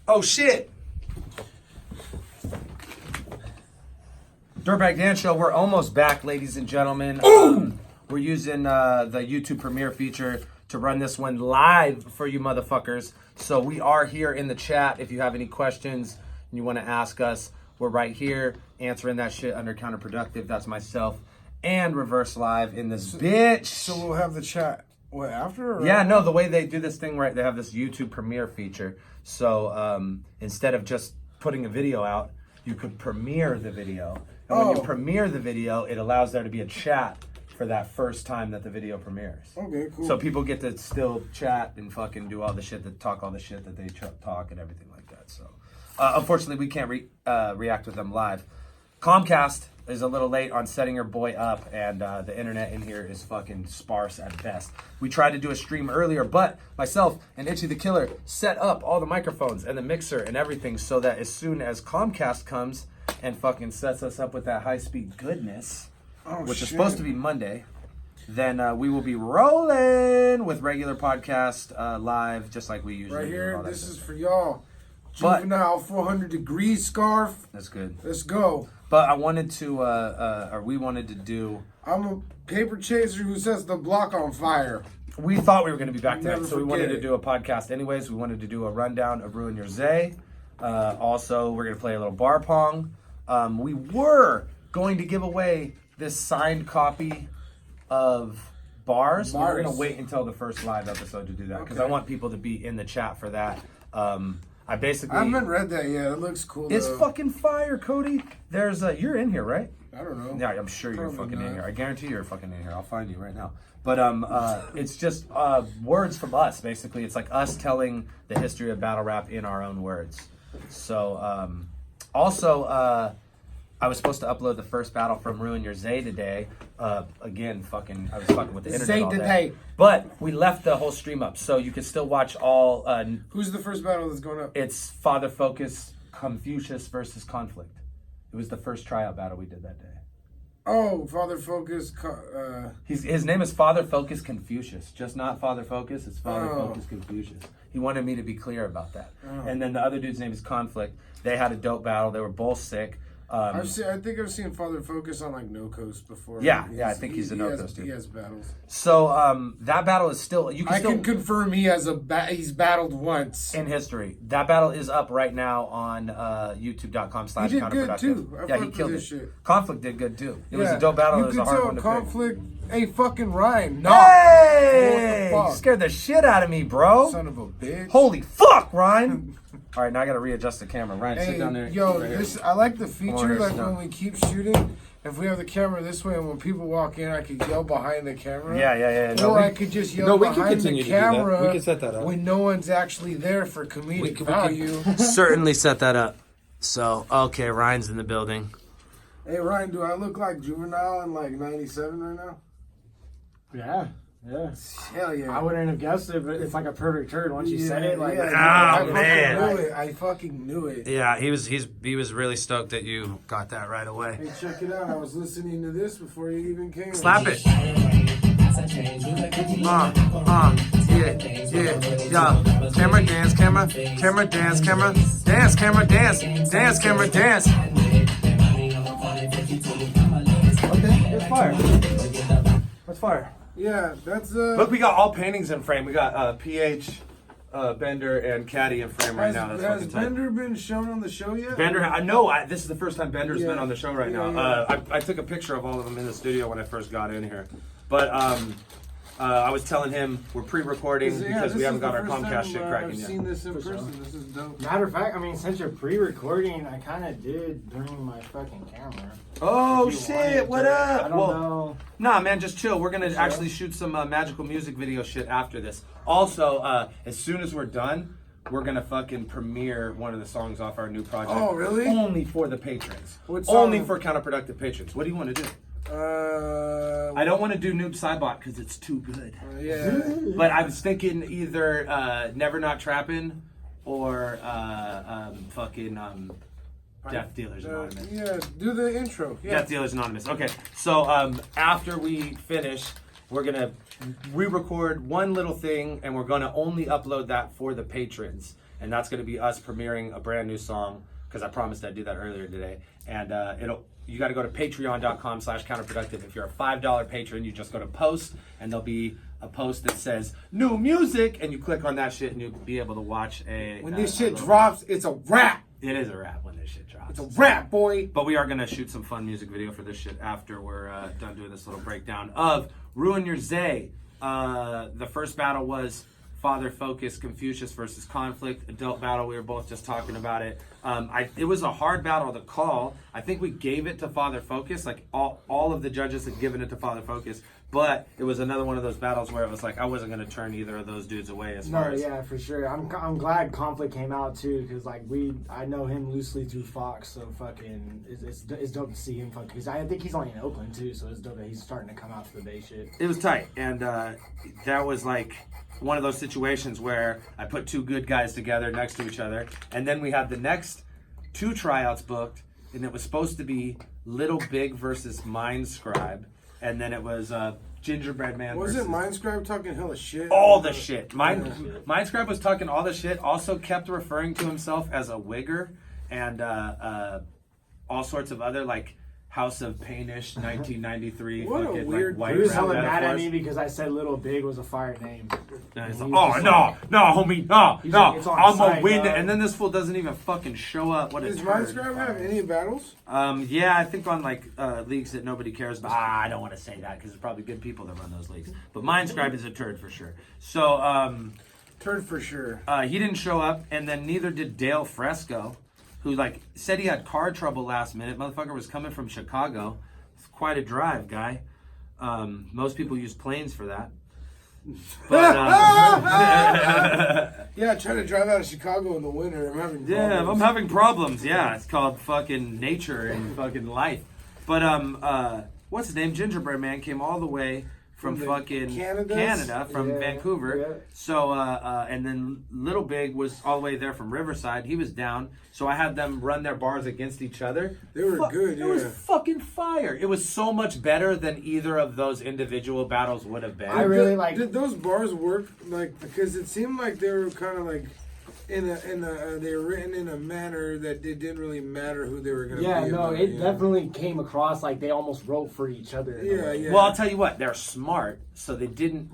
Oh shit! Dirtbag Dan Show, we're almost back, ladies and gentlemen. We're using the YouTube Premiere feature to run this one live for you motherfuckers. So we are here in the chat. If you have any questions and you want to ask us, we're right here answering that shit under Counterproductive. That's myself and Reverse Live in this bitch. So we'll have the chat, what, after? Or Yeah, no, the way they do this thing, right, they have this YouTube Premiere feature. So instead of just putting a video out, you could premiere the video. And when you premiere the video, it allows there to be a chat for that first time that the video premieres. Okay, cool. So people get to still chat and fucking do all the shit, that talk all the shit that they talk and everything like that. So unfortunately, we can't react with them live. Comcast is a little late on setting your boy up, and the internet in here is fucking sparse at best. We tried to do a stream earlier, but myself and Itchy the Killer set up all the microphones and the mixer and everything so that as soon as Comcast comes and fucking sets us up with that high-speed goodness, which is supposed to be Monday, then we will be rolling with regular podcast live, just like we usually right do. here, this is for y'all. Juvenile 400 degrees scarf. That's good. Let's go. But I wanted to, or we wanted to do... I'm a paper chaser who sets the block on fire. We thought we were going to be back tonight, Never so we wanted forget to it. do a podcast anyways. We wanted to do a rundown of Ruin Your Zay. Also, we're going to play a little bar pong. We were going to give away this signed copy of Bars. We're going to wait until the first live episode to do that, because I want people to be in the chat for that. I haven't read that yet. It looks cool. It's though. fucking fire, Cody. There's you're in here, right? I don't know. Yeah, I'm sure you're Probably fucking not. in here. I guarantee you're fucking in here. I'll find you right now. But it's just words from us, basically. It's like us telling the history of battle rap in our own words. So also I was supposed to upload the first battle from Ruin Your Zay today. Again, I was fucking with the internet all day. But we left the whole stream up, so you can still watch all. Who's the first battle that's going up? It's Father Focus Confucius versus Conflict. It was the first tryout battle we did that day. Oh, Father Focus. His name is Father Focus Confucius, just not Father Focus. It's Father Focus Confucius. He wanted me to be clear about that. And then the other dude's name is Conflict. They had a dope battle. They were both sick. I think I've seen Father Focus on like No Coast before. Yeah, I think he's a No Coast dude. He has battles. So that battle is still I can confirm he has he's battled once in history. That battle is up right now on YouTube.com/counterproductive. He did good too. Yeah, he killed it. Shit. Conflict did good too. It was a dope battle. It was a hard one to Conflict. Hey, fucking Ryan. No. Hey! You scared the shit out of me, bro. Son of a bitch. Holy fuck, Ryan. All right, now I got to readjust the camera. Ryan, sit down there. Yo, right I like the feature, like down. when we keep shooting, if we have the camera this way and when people walk in, I could yell behind the camera. Yeah. Or I could just yell behind the camera We can set that up. when no one's actually there for comedic value. Certainly set that up. So, okay, Ryan's in the building. Hey, Ryan, do I look like Juvenile in like 97 right now? Yeah. Hell yeah. I wouldn't have guessed it, but it's like a perfect turn once you said it. Like, I fucking knew it. Yeah, he was really stoked that you got that right away. Hey, check it out. I was listening to this before you even came. Slap it. Yeah. Camera dance, camera dance, dance, camera dance. Okay, that's fire. That's fire. Yeah, that's Look, we got all paintings in frame. We got PH, Bender, and Caddy in frame right now. That's has fucking tight. Bender been shown on the show yet? Bender, I know. This is the first time Bender's been on the show right now. Yeah. I took a picture of all of them in the studio when I first got in here. But I was telling him we're pre-recording because we haven't got our Comcast shit cracking I've yet. seen this in person. This is dope. matter of fact, I mean, since you're pre-recording, I kind of did bring my fucking camera. Oh If you shit! wanted What to. up? I don't know. Nah, man, just chill. We're gonna actually shoot some magical music video shit after this. Also, as soon as we're done, we're gonna fucking premiere one of the songs off our new project. Oh, really? Only for the patrons. What Only song? for counterproductive patrons. What do you want to do? I I don't want to do Noob Cybot because it's too good. Yeah. But I was thinking either Never Not Trappin' or fucking Death Dealers Anonymous. Yeah, do the intro. Yeah. Death Dealers Anonymous. Okay, so after we finish, we're gonna re-record one little thing, and we're gonna only upload that for the patrons. and that's going to be us premiering a brand new song, because I promised I'd do that earlier today. And you got to go to patreon.com/counterproductive. If you're a $5 patron, you just go to post, and there'll be a post that says new music, and you click on that shit, and you'll be able to watch when this shit drops, it's a wrap. It is a wrap when this shit drops. It's a wrap, boy. But we are going to shoot some fun music video for this shit after we're done doing this little breakdown of Ruin Your Zay. The first battle was Father Focus, Confucius versus Conflict. Adult battle, we were both just talking about it. It was a hard battle to call. I think we gave it to Father Focus. Like all of the judges had given it to Father Focus. But it was another one of those battles where it was like I wasn't going to turn either of those dudes away as far as... yeah, for sure. I'm glad Conflict came out too, because like I know him loosely through Fox, so fucking it's dope to see him fucking, because I think he's only in Oakland too, so it's dope that he's starting to come out to the Bay shit. It was tight, and that was like one of those situations where I put two good guys together next to each other, and then we had the next two tryouts booked, and it was supposed to be Little Big versus Mindscribe, and then it was Gingerbread Man versus... Wasn't Mindscribe talking hella shit? All the shit. Mindscribe was talking all the shit, also kept referring to himself as a wigger, and all sorts of other, like, House of Painish, 1993. What a fucking, weird... like, white He was rap hella mad at metaphors. me because I said Little Big was a fire name. And he's And like, he was oh, just no, homie, no, He's no, like, it's on I'm site, gonna win. dog. And then this fool doesn't even fucking show up. What a Does turd. Mindscribe have any battles? Yeah, I think on like leagues that nobody cares about. I don't want to say that because there's probably good people that run those leagues. But Mindscribe is a turd for sure. So Turd for sure. he didn't show up, and then neither did Dale Fresco, who like said he had car trouble last minute. Motherfucker was coming from Chicago. It's quite a drive, guy. Most people use planes for that. But Yeah, I try to drive out of Chicago in the winter. I'm having yeah, problems. I'm having problems. Yeah, it's called fucking nature and fucking life. But what's his name? Gingerbread Man came all the way from the fucking Canadas? Canada, from Yeah, Vancouver. yeah. So and then Little Big was all the way there from Riverside. He was down. So I had them run their bars against each other. They were good, It was yeah. fucking fire. It was so much better than either of those individual battles would have been. I really like- Did those bars work? Like, because it seemed like they were kind of like they were written in a manner that it didn't really matter who they were going to Yeah, be. no, about, it yeah. definitely came across like they almost wrote for each other. in a Yeah, way. yeah. Well, I'll tell you what, they're smart, so they didn't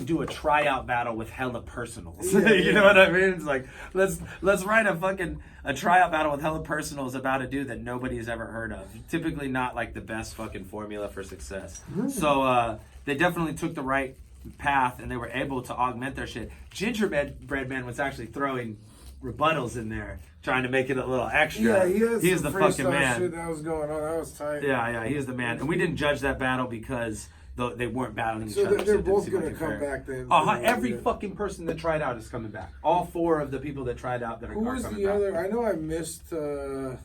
do a tryout battle with hella personals. Yeah, You know yeah. what I mean? It's like let's write a tryout battle with hella personals about a dude that nobody's ever heard of. Typically not like the best fucking formula for success. So they definitely took the right path, and they were able to augment their shit. Gingerbread Man was actually throwing rebuttals in there, trying to make it a little extra. Yeah, He's the fucking man. Shit that was going on. That was tight. Yeah, he is the man. And we didn't judge that battle because they weren't battling each So other. they're it didn't both seem gonna like it come fair. back then. Every Yeah. fucking person that tried out is coming back. All four of the people that tried out that are Who was coming the back. other? I know I missed. Who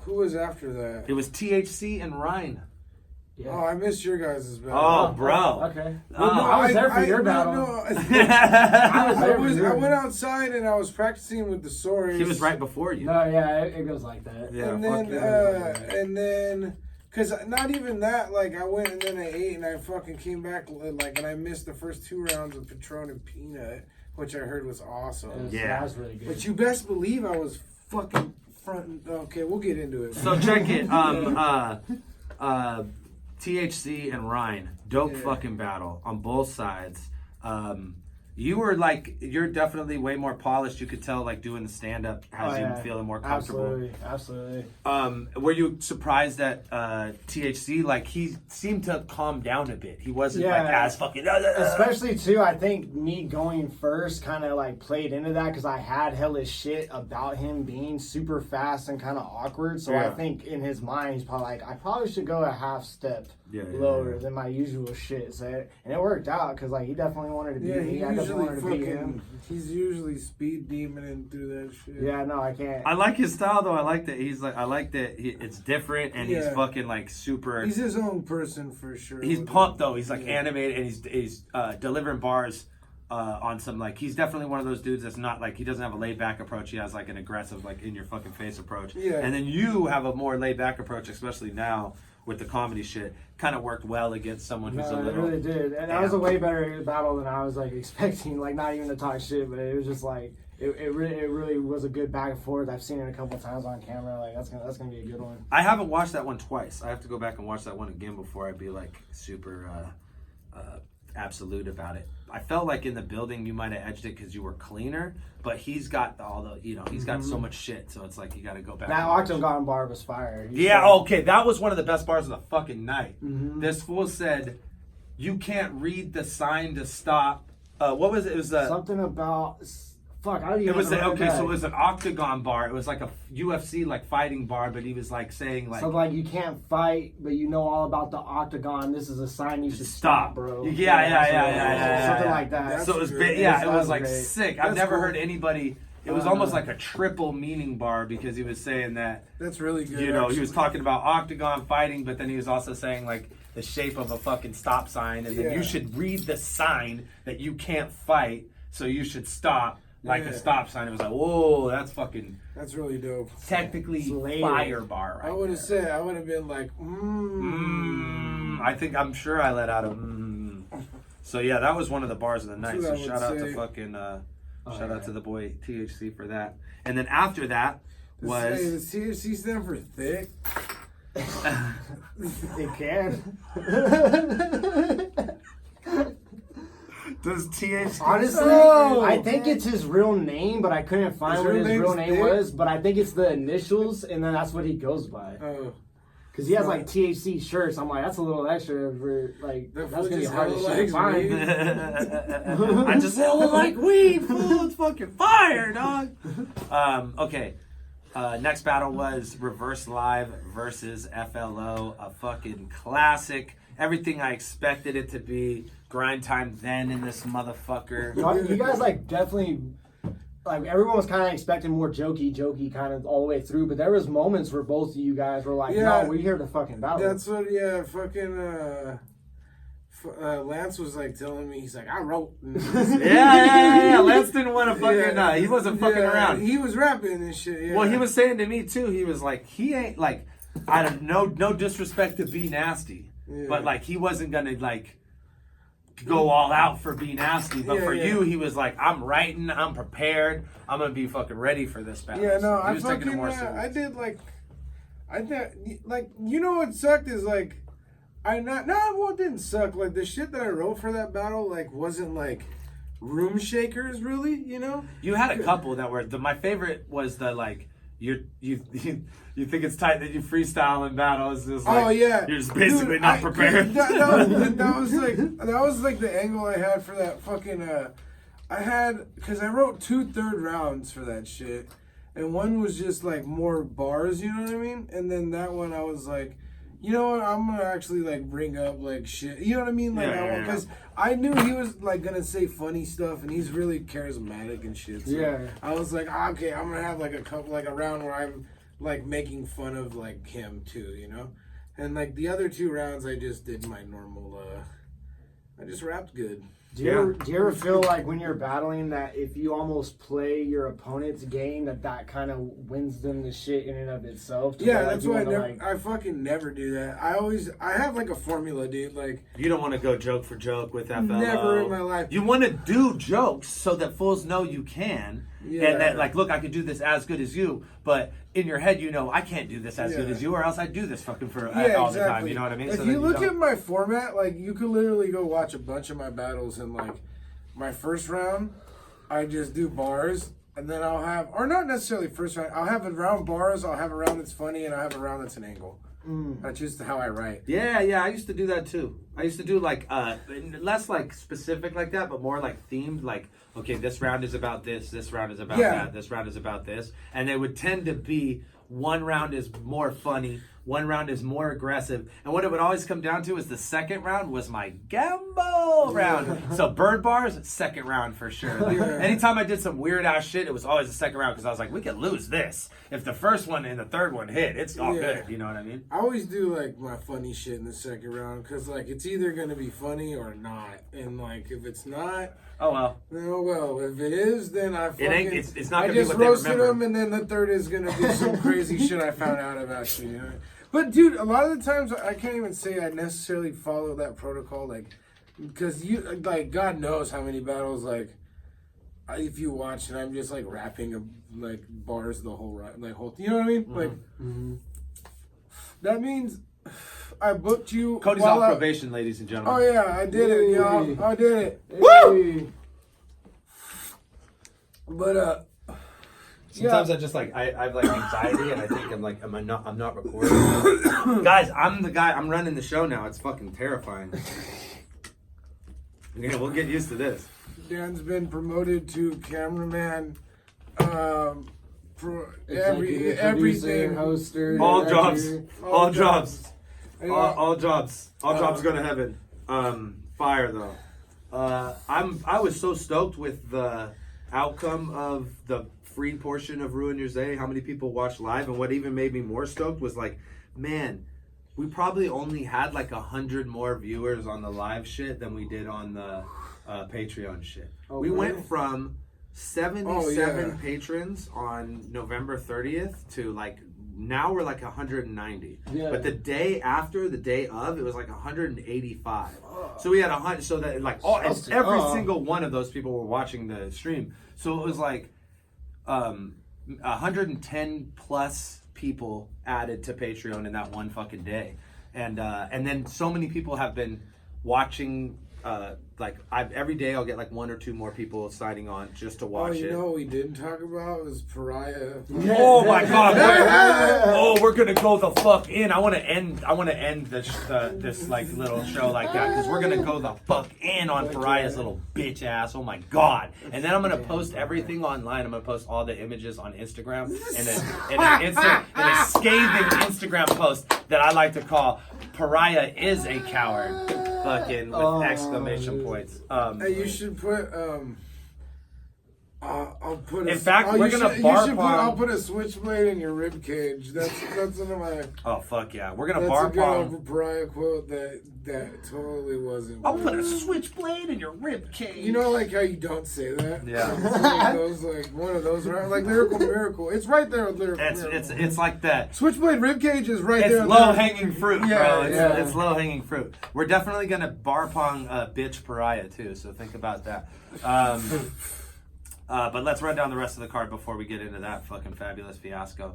was after that? It was THC and Ryan. Yeah. Oh, I missed your guys' battle. Oh, bro. Okay. Oh. Well, no, I was there for your battle. No, I was there for I yours. went outside and I was practicing with the swords. He was right before you. No, yeah, it goes like that. Yeah, and fuck then, cause not even that, like I went and then I ate and I fucking came back like and I missed the first 2 rounds of Patron and Peanut, which I heard was awesome. Yeah. That was really good. But you best believe I was fucking front. Okay, we'll get into it. So check it. THC and Ryan, dope Yeah. fucking battle on both sides. You're definitely way more polished. You could tell, like, doing the stand up has you feeling more comfortable. Absolutely. Were you surprised that THC, like, he seemed to calm down a bit? He wasn't like as fucking. Especially too, I think me going first kind of like played into that because I had hellish shit about him being super fast and kind of awkward. So Yeah. I think in his mind he's probably like, I probably should go a half step Yeah, lower than my usual shit. So and it worked out because like he definitely wanted to beat Yeah, me. I definitely wanted to beat him. he's usually speed demoning through that shit. Yeah, no, I can't. I like his style though. I like that it's different and he's Yeah. fucking like super. He's his own person for sure. He's with pumped it. though. He's like Yeah. animated and he's delivering bars on some like he's definitely one of those dudes that's not like he doesn't have a laid back approach. He has like an aggressive like in your fucking face approach. Yeah. And then you have a more laid back approach, especially now. with the comedy shit kind of worked well against someone who's a No, it little. really did, and that was a way better battle than I was like expecting. Like not even to talk shit, but it was just like it really was a good back and forth. I've seen it a couple times on camera. Like that's gonna be a good one. I haven't watched that one twice. I have to go back and watch that one again before I be like super absolute about it. I felt like in the building you might have edged it because you were cleaner, but he's got all the, he's got so much shit, so it's like you got to go back. That octagon bar was fire. Yeah, okay, that was one of the best bars of the fucking night. This fool said, "You can't read the sign to stop." What was it? It was something about. Fuck, I don't even. It was remember okay. that. So it was an octagon bar. It was like a UFC like fighting bar, but he was like saying like, So like you can't fight, but you know all about the octagon. This is a sign you should stop, bro. Yeah. Something like that. That's So it was great. it was That's like great. sick. I've That's never cool. heard anybody. It was almost like a triple meaning bar because he was saying that That's really good. he was actually. talking about octagon fighting, but then he was also saying like the shape of a fucking stop sign, and then Yeah. you should read the sign that you can't fight, so you should stop. Like a stop sign. It was like, whoa, that's fucking That's really dope. technically Slayer. fire bar. Right I would have there. I would have been like, I'm sure I let out a So yeah, that was one of the bars of the night. That's So what I shout out would to say. fucking shout out yeah. to the boy THC for that. And then after that Hey, was does THC stand for thick? It can. does THC Honestly, Oh, I think it's his real name, but I couldn't find His what real his real name's name Dick? was. But I think it's the initials, and then that's what he goes by. Oh, Because he has like THC shirts. I'm like, that's a little extra for like That that's fool gonna be just hard as hella shit to likes find. I just hella like weed, fool. It's fucking fire, dog. Okay. Next battle was Reverse Live versus FLO, a fucking classic. Everything I expected it to be. Grind time then in this motherfucker. You guys like definitely like everyone was kind of expecting more jokey kind of all the way through, but there was moments where both of you guys were like, Yeah. "No, we're here to fucking battle." that's what. Fucking. Lance was like telling me, he's like, I wrote. Yeah. Lance didn't want to fucking. He wasn't fucking around. He was rapping and shit. Yeah. Well, he was saying to me too. He was like, he ain't like, I don't no disrespect to Be Nasty, Yeah. but like he wasn't gonna like go all out for Be Nasty. But for you, he was like, I'm writing, I'm prepared, I'm gonna be fucking ready for this battle. Yeah, So no, he I was taking it fucking. more serious. I did like. I think like you know what sucked is like. It didn't suck. Like the shit that I wrote for that battle, like wasn't like room shakers, really. You know. You had a couple that were my favorite was the like you think it's tight that you freestyle in battle. It's just like, Oh yeah, you're just basically Dude, not prepared. That was like the angle I had for that fucking. I had because I wrote 2 third rounds for that shit, and one was just like more bars. You know what I mean? And then that one I was like. You know what? I'm gonna actually like bring up like shit. You know what I mean? Like, because I knew he was like gonna say funny stuff, and he's really charismatic and shit. So Yeah. I was like, okay, I'm gonna have like a round where I'm like making fun of like him too, you know. And like the other 2 rounds, I just did my normal. I just rapped good. Do you ever feel like when you're battling that if you almost play your opponent's game that kind of wins them the shit in and of itself? Yeah, that's why I fucking never do that. I have like a formula, dude. Like You don't want to go joke for joke with FLO. never in my life. You want to do jokes so that fools know you can. Yeah. And that, like, look, I could do this as good as you. But in your head, you know, I can't do this as good as you, or else I'd do this fucking for all the time. You know what I mean? If So you then look don't. at my format, like, you could literally go watch a bunch of my battles, and, like, my first round, I just do bars, and then I'll have, or not necessarily first round, I'll have a round bars, I'll have a round that's funny, and I'll have a round that's an angle. That's just how I write. Yeah, I used to do that too. I used to do like less like specific like that, but more like themed. Like, okay, this round is about this round is about that, this round is about this, and they would tend to be one round is more funny, one round is more aggressive, and what it would always come down to is the second round was my gamble round. So bird bars, second round for sure. Like, anytime I did some weird ass shit, it was always the second round because I was like, we could lose this if the first one and the third one hit. It's all good. You know what I mean? I always do like my funny shit in the second round because like it's either gonna be funny or not, and like if it's not, oh well. oh well. If it is, then I fucking, it's not I gonna be just what they roasted remember. them, and then the third is gonna be some crazy shit I found out about you. You know? But dude, a lot of the times I can't even say I necessarily follow that protocol, like, because God knows how many battles, like, if you watch and I'm just like rapping like bars the whole you know what I mean? Like, that means I booked you. Cody's on probation, ladies and gentlemen. Oh yeah, I did it, y'all. I did it. Woo! But sometimes I just like I have like anxiety and I think I'm not recording. Guys, I'm the guy. I'm running the show now. It's fucking terrifying. Yeah, we'll get used to this. Dan's been promoted to cameraman, everything, hoster, all jobs, all jobs go to heaven. Fire though. I was so stoked with the outcome of the free portion of Ruin Your Zay. How many people watched live, and what even made me more stoked was like, man, we probably only had like 100 more viewers on the live shit than we did on the Patreon shit. Oh, we really? went from 77 patrons on November 30th to like now we're like 190. Yeah. But the day after, the day of, it was like 185. So we had 100. So that like every single one of those people were watching the stream. So it was like 110 plus people added to Patreon in that one fucking day, and then so many people have been watching. Every day I'll get like 1 or 2 more people signing on just to watch it. You know what we didn't talk about was Pariah. Oh my god! We're gonna go the fuck in. I want to end this like little show like that because we're gonna go the fuck in on Pariah's little bitch ass. Oh my god! And then I'm gonna post everything online. I'm gonna post all the images on Instagram and a scathing Instagram post that I like to call "Pariah is a coward." Fucking with exclamation points. Hey, you should put I'll put. In fact, we're gonna bar pong. I'll put a switchblade in your rib cage. That's one of my. Oh fuck yeah, we're gonna That's bar a good pong. Pariah quote that totally wasn't. I'll put a switchblade in your rib cage. You know, like how you don't say that. Yeah. One of those, right? Like lyrical miracle. It's right there with lyrical miracle. It's like that. Switchblade rib cage is right there. It's low hanging fruit, bro. Yeah, It's low hanging fruit. We're definitely gonna bar pong bitch Pariah too. So think about that. But let's run down the rest of the card before we get into that fucking fabulous fiasco.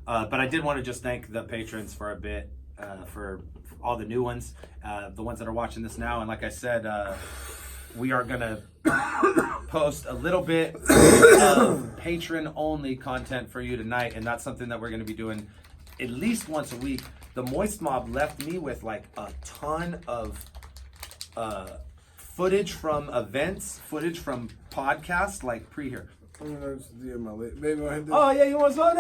But I did want to just thank the patrons for a bit, for all the new ones, the ones that are watching this now. And like I said, we are going to post a little bit of patron-only content for you tonight. And that's something that we're going to be doing at least once a week. The Moist Mob left me with like a ton of footage from events, footage from podcasts, like here. Oh yeah, you want some?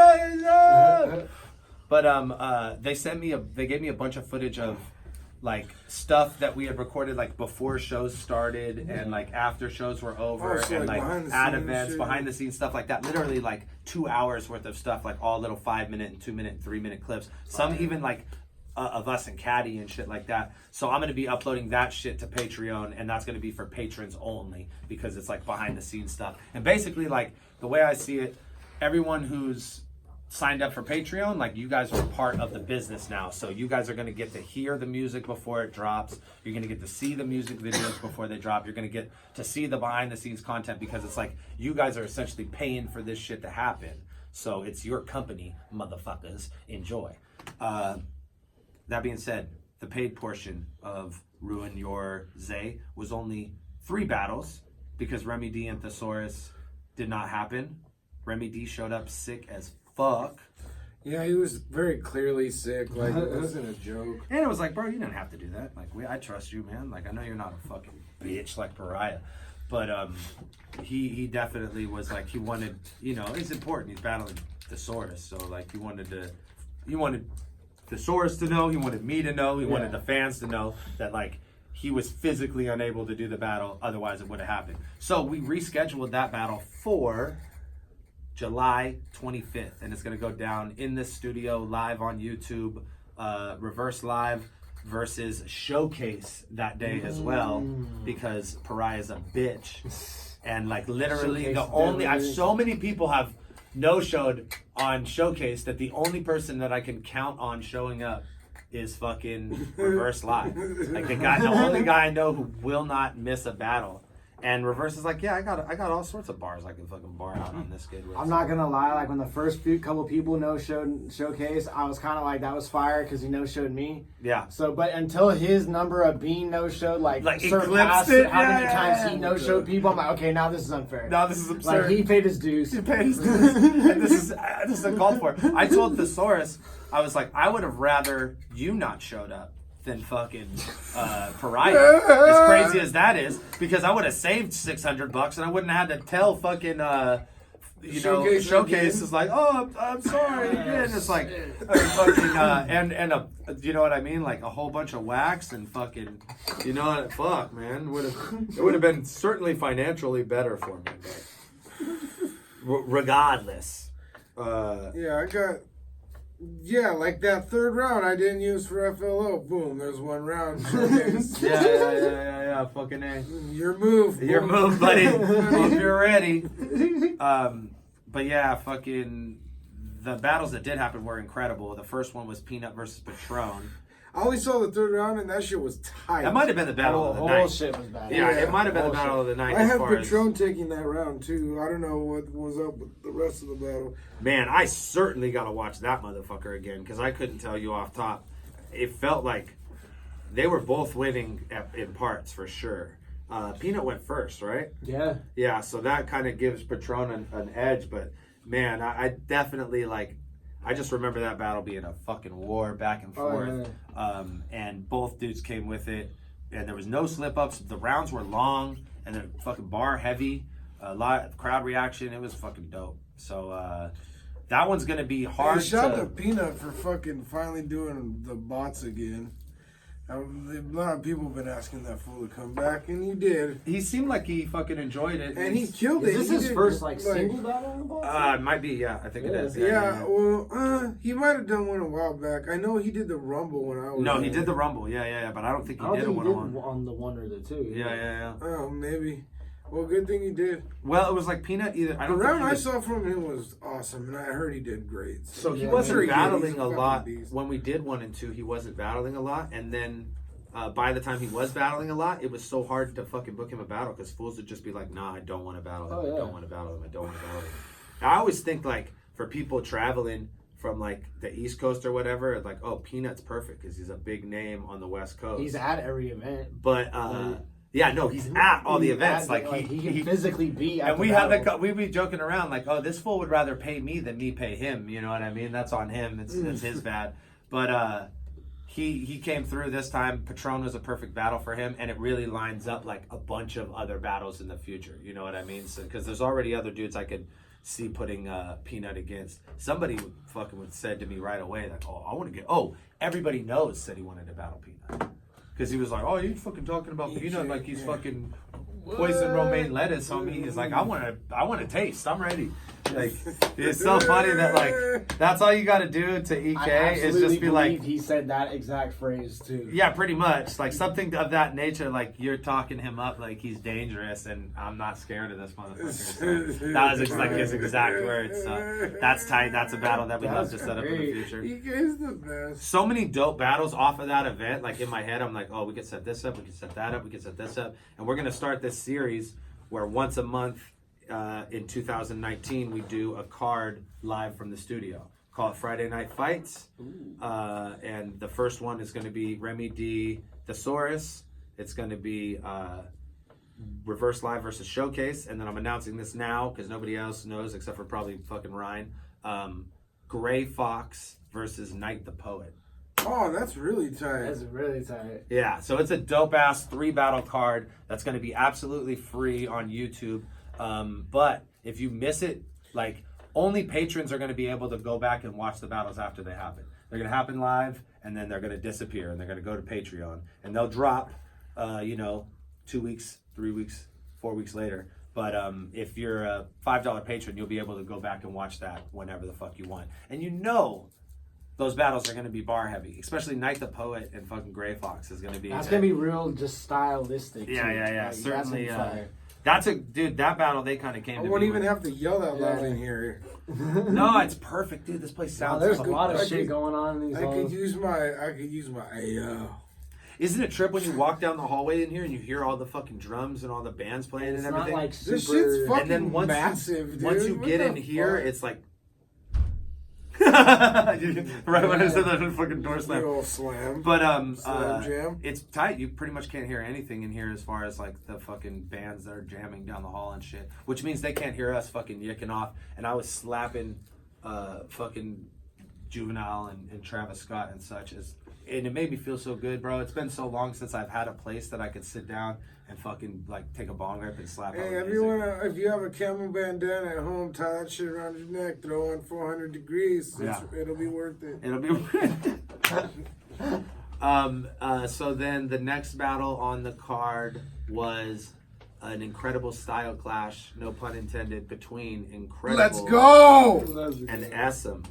But they gave me a bunch of footage of like stuff that we had recorded like before shows started and like after shows were over and like at events, behind the scenes stuff like that. Literally like 2 hours worth of stuff, like all little 5-minute and 2-minute and 3-minute clips. Some even like of us and Caddy and shit like that. So I'm going to be uploading that shit to Patreon, and that's going to be for patrons only because it's like behind the scenes stuff. And basically, like the way I see it, everyone who's signed up for Patreon, like you guys are part of the business now. So you guys are going to get to hear the music before it drops. You're going to get to see the music videos before they drop. You're going to get to see the behind the scenes content because it's like you guys are essentially paying for this shit to happen. So it's your company, motherfuckers. Enjoy. That being said, the paid portion of Ruin Your Zay was only 3 battles because Remy D and Thesaurus did not happen. Remy D showed up sick as fuck. Yeah, he was very clearly sick. Like, it wasn't a joke. And it was like, bro, you didn't have to do that. Like, I trust you, man. Like, I know you're not a fucking bitch like Pariah. But he definitely was like, he wanted, you know, it's important. He's battling Thesaurus. So, like, he wanted Thesaurus to know, he wanted me to know, he wanted the fans to know that like he was physically unable to do the battle, otherwise it would have happened. So we rescheduled that battle for July 25th, and it's going to go down in the studio live on YouTube, reverse live versus showcase that day as well, because Pariah's a bitch. And like literally so many people have no-showed on Showcase that the only person that I can count on showing up is fucking Reverse Live. Like the only guy I know who will not miss a battle. And Reverse is like, yeah, I got all sorts of bars I can fucking bar out on this kid with. I'm not gonna lie, like when the first couple people no-showed Showcase, I was kind of like, that was fire because he no-showed me. Yeah. So, but until his number of being no-showed, like eclipsed surpassed it, how many yeah, times yeah. he no-showed people, I'm like, okay, now this is unfair. Now this is absurd. Like he paid his dues. He paid his dues. And this is uncalled for. I told Thesaurus, I was like, I would have rather you not showed up than fucking Pariah. As crazy as that is, because I would have saved $600 and I wouldn't have had to tell fucking Showcase is like, oh, I'm sorry again. It's like fucking you know what I mean? Like a whole bunch of wax and fucking, you know what? Fuck, man, it would have been certainly financially better for me, but regardless. Like that third round I didn't use for FLO. Boom, there's one round. Showcase. Yeah. Fucking A. Your move. Your move, buddy. If you're ready. But yeah, fucking the battles that did happen were incredible. The first one was Peanut versus Patron. I only saw the third round and that shit was tight. That might have been the battle of the night. Whole shit was bad. Yeah, it might have been the battle of the night. I had Patron taking that round too. I don't know what was up with the rest of the battle. Man, I certainly got to watch that motherfucker again because I couldn't tell you off top. It felt like they were both winning in parts for sure. Peanut went first, right? Yeah. Yeah, so that kind of gives Patron an edge. But man, I definitely like. I just remember that battle being a fucking war back and forth. And both dudes came with it. And there was no slip-ups. The rounds were long. And they're fucking bar heavy. A lot of crowd reaction. It was fucking dope. So that one's going to be hard shout out to Peanut for fucking finally doing the bots again. A lot of people have been asking that fool to come back, and he did. He seemed like he fucking enjoyed it. And he killed it. Is this his first single battle on the box? It might be, yeah. I think it is. Well, he might have done one a while back. I know he did the Rumble when I was. No, he did the Rumble. Yeah. But I don't think he did a one-on-one. On the one or the two. Yeah. Oh, maybe. Well, good thing he did. Well, it was like Peanut either. The round I saw from him was awesome, and I heard he did great. So he wasn't battling a lot. When we did 1 and 2, he wasn't battling a lot. And then by the time he was battling a lot, it was so hard to fucking book him a battle because fools would just be like, nah, I don't want to battle him. I don't want to battle him. I don't want to battle him. I always think like for people traveling from like the East Coast or whatever, like, oh, Peanut's perfect because he's a big name on the West Coast. He's at every event. But yeah, no, he's at all the events. Like he can physically be at and we be joking around like, oh, this fool would rather pay me than me pay him. You know what I mean? That's on him. It's his bad. But he came through this time. Patron was a perfect battle for him, and it really lines up like a bunch of other battles in the future. You know what I mean? So because there's already other dudes I could see putting Peanut against. Somebody would said to me right away like, oh, I want to get. Oh, everybody knows said he wanted to battle Peanut. Because he was like, oh, you fucking talking about Peanut like he's fucking poison romaine lettuce on me. He's like, I want to taste. I'm ready. Like, it's so funny that like that's all you got to do to EK is just be like. He said that exact phrase too. Yeah, pretty much like something of that nature. Like you're talking him up like he's dangerous, and I'm not scared of this motherfucker. So that was like his exact words. So that's tight. That's a battle that we'd love to set up in the future. EK's the best. So many dope battles off of that event. Like in my head, I'm like, oh, we could set this up, we could set that up, we could set this up, and we're gonna start this series where once a month. In 2019, we do a card live from the studio. Call it Friday Night Fights. And the first one is going to be Remy D. Thesaurus. It's going to be Reverse Live versus Showcase. And then I'm announcing this now because nobody else knows except for probably fucking Ryan. Gray Fox versus Night the Poet. Oh, that's really tight. That's really tight. Yeah, so it's a dope-ass 3-battle card that's going to be absolutely free on YouTube. But if you miss it, like only patrons are going to be able to go back and watch the battles after they happen. They're going to happen live and then they're going to disappear and they're going to go to Patreon and they'll drop, 2 weeks, 3 weeks, 4 weeks later. But if you're a $5 patron, you'll be able to go back and watch that whenever the fuck you want. And those battles are going to be bar heavy, especially Night the Poet and fucking Gray Fox is going to be. That's going to be real, just stylistic. Yeah. Like, Certainly. That battle they kind of came I to won't me even with. have to yell that loud in here. No, it's perfect, dude. This place Wow, sounds. there's a fucking lot of perfect. shit going on in these I could halls. use my ayo. Isn't it a trip when you walk down the hallway in here and you hear all the fucking drums and all the bands playing It's and not everything? like super. This shit's fucking And then massive, dude. once you What get the in here, fuck? it's like. Right when I said that, fucking door Big slam. old slam. But Slam jam. it's tight. You pretty much can't hear anything in here as far as like the fucking bands that are jamming down the hall and shit. Which means they can't hear us fucking yicking off. And I was slapping fucking Juvenile and Travis Scott and such and it made me feel so good, bro. It's been so long since I've had a place that I could sit down and fucking like take a bong rip and slap. Hey, out if you have a camel bandana at home, tie that shit around your neck, throw on 400 degrees. It'll be worth it. It'll be. So then the next battle on the card was an incredible style clash, no pun intended, between Incredible Let's go! and Essam.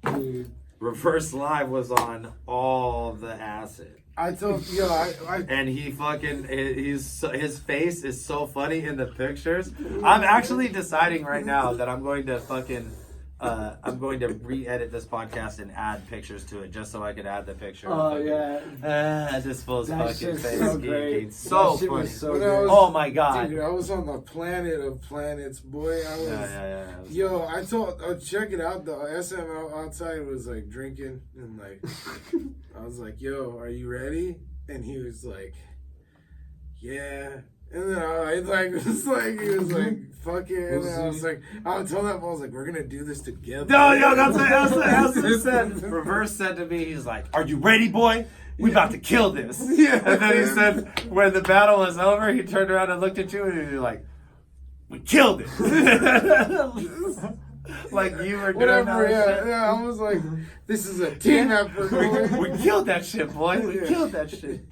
Dude. Reverse Live was on all the acid. I told I And he fucking, his face is so funny in the pictures. I'm actually deciding right now that I'm going to fucking, I'm going to re-edit this podcast and add pictures to it just so I could add the picture. Oh yeah. This fool's That fucking shit's face. so Geeking. great. So That shit funny. was so When I good. was- Oh my god. dude, I was on the planet of planets, boy. I was. Yeah. Yo, I told, check it out. The SM outside was like drinking and like, I was like, yo, are you ready? And he was like, yeah. And then I like, was like, he was like, fuck it. And then I was like, I told him, I was like, we're gonna do this together. No, that's what he said. Reverse said to me, he's like, are you ready, boy? We about to kill this. Yeah. And then he said, when the battle was over, he turned around and looked at you and he was like, we killed it. Like you were doing Whatever, that yeah. I was like, this is a team effort, boy. We killed that shit, boy. We Yeah. killed that shit.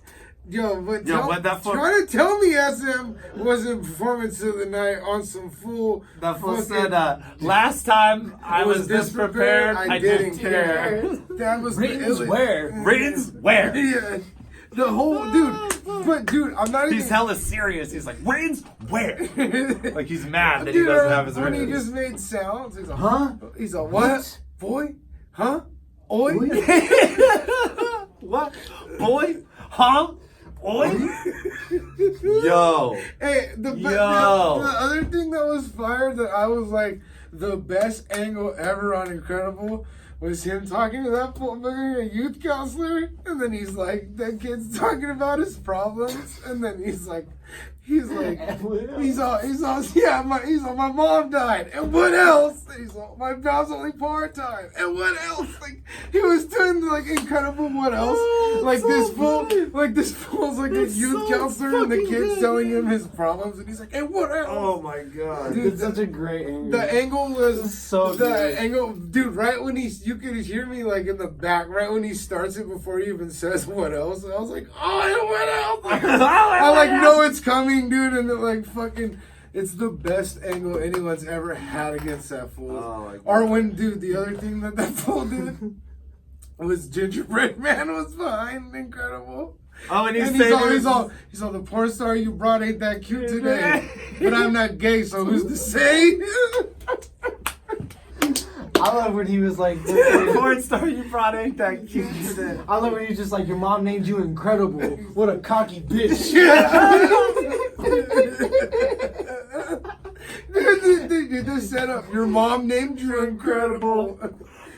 Yo, but try to tell me SM wasn't performance of the night on some fool. That fool fucking- said, last time I was this prepared, I didn't care. That was Ratings the where? Ratings where? Yeah, the whole dude. I'm not even. He's hella serious. He's like, ratings where? Like he's mad that he Dude, doesn't have his when he ratings. just made sounds, he's like, Huh? He's like, what? Boy? Huh? Oi? What? Boy? Huh? Oi? Yo. Hey, the Yo. other thing that was fire that I was like the best angle ever on Incredible was him talking to that fucking youth counselor, and then he's like, that kid's talking about his problems, and then he's like, my mom died, and what else? And he's like, my mom's only part-time, and what else? Like, he was doing like Incredible what else? Like this fool's like a youth counselor, and the kid's telling him his problems, and he's like, and what else? Oh my god. Dude, It's such a great angle. The angle was so the good. angle, dude. Right when you could hear me like in the back. Right when he starts it before he even says what else. And I was like, oh, and what else? Like, I like know it's coming, dude. And it, like fucking, it's the best angle anyone's ever had against that fool. Oh my God. Or when, dude, the other thing that fool did was Gingerbread Man was behind Incredible. Oh, and And he's all, the porn star you brought ain't that cute today. But I'm not gay, so who's to say? I love when he was like, The porn star you brought ain't that cute today. I love when he just like, your mom named you Incredible. What a cocky bitch. Dude, the setup. Your mom named you Incredible.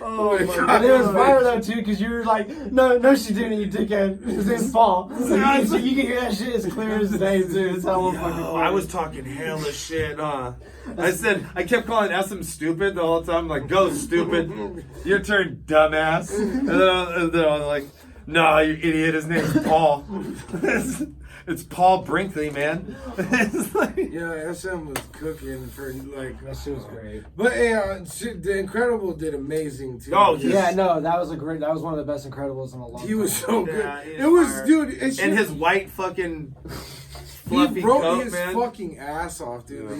Oh my And it was fire though too, because you were like, no, she didn't, you dickhead. His name's Paul. So you can hear that shit as clear as day too. It's hella fucking Oh, funny. I was talking hella shit, huh? I kept calling SM stupid the whole time. Like, go stupid. Your turn, dumbass. And then I was like, no, you idiot. His name's Paul. It's Paul Brinkley, man. It's like, Yeah, SM was cooking for like. That shit was great. But the Incredible did amazing too. Oh, yeah. Yeah, no, that was one of the best Incredibles in a long time. He was so good. Yeah, he is It was, fire. dude. and his white fucking He fluffy wrote coat, his man. fucking ass off, dude.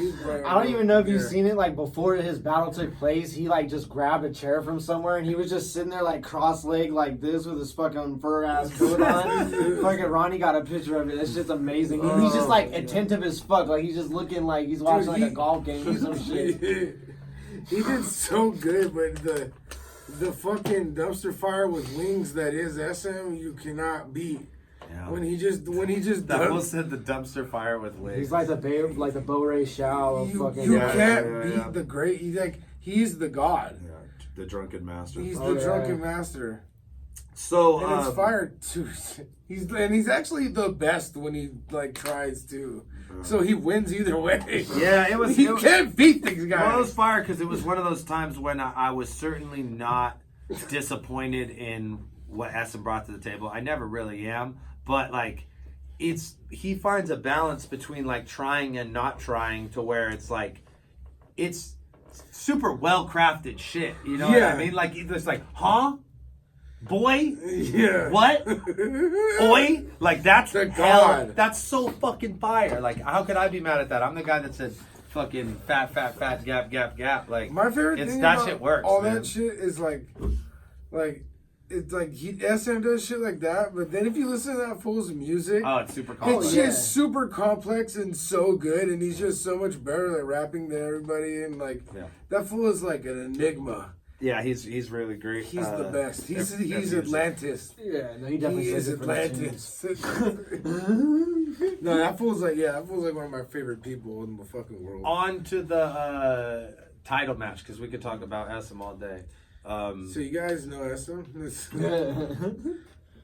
I don't even know if you've seen it. Like before his battle took place, he like just grabbed a chair from somewhere and he was just sitting there like cross-legged like this with his fucking fur ass coat on. Fucking Ronnie got a picture of it. It's just amazing. He's just like attentive as fuck. Like he's just looking like he's watching like a golf game or some shit. He did so good, but the fucking dumpster fire with wings that is SM, you cannot beat. Yeah. When he just That fool said the dumpster fire with wings. He's like the Bo Ray Shao of fucking. You can't beat the great. He's the god. Yeah, the drunken master. He's the drunken master. So And it's fire too. He's actually the best when he like tries to. So he wins either way. Yeah, it was. He can't beat these guys. Well, it was fire because it was one of those times when I was certainly not disappointed in what Essen brought to the table. I never really am, but like, he finds a balance between like trying and not trying to where it's like, it's super well crafted shit. You know what I mean? Like it's like, huh? Boy, Yeah. what? Oi, like that's The hell. God. That's so fucking fire. Like, how could I be mad at that? I'm the guy that said fucking fat, gap. Like, My favorite it's thing that about shit works. all man. that shit is like it's like SM does shit like that, but then if you listen to that fool's music, Oh, it's super it's complex. just super complex and so good, and he's just so much better at rapping than everybody, and like that fool is like an enigma. Yeah, he's really great. He's the best. He's if Atlantis. Yeah, no, he definitely He says is it for the tunes. Atlantis. No, that fool's like one of my favorite people in the fucking world. On to the title match because we could talk about SM all day. So you guys know SM?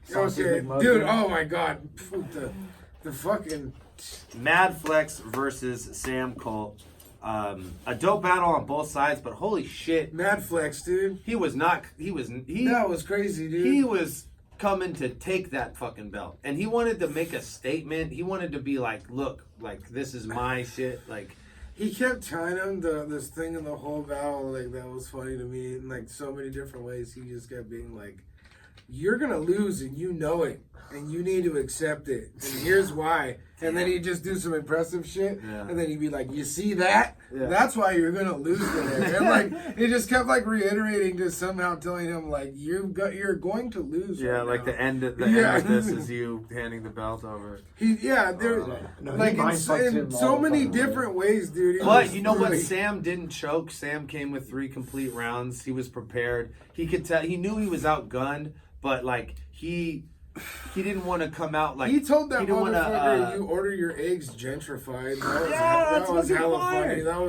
Sausage Okay, McMuffin. dude. Oh my god, the fucking. Mad Flex versus Sam Colt. A dope battle on both sides, but holy shit, Mad Flex, dude. he That was crazy, dude. he was coming to take that fucking belt, and he wanted to make a statement. He wanted to be like, look, like this is my shit. Like He kept telling him this thing in the whole battle, like that was funny to me in like so many different ways. He just kept being like, "You're gonna lose, and you know it, and you need to accept it. And here's why." And then he'd just do some impressive shit, and then he'd be like, "You see that? That's why you're gonna lose today." And like he just kept like reiterating, just somehow telling him like, "You're going to lose." yeah, right like now." the end of this is you handing the belt over. There No, like he mind-fucked him in all so the many fucking way. different ways, dude. It But was you know what? really- Sam didn't choke. Sam came with 3 complete rounds. He was prepared. He could tell. He knew he was outgunned, but like he didn't want to come out like He told that he didn't motherfucker, wanna, "You order your eggs gentrified." that's that was fucking hella fire. funny. That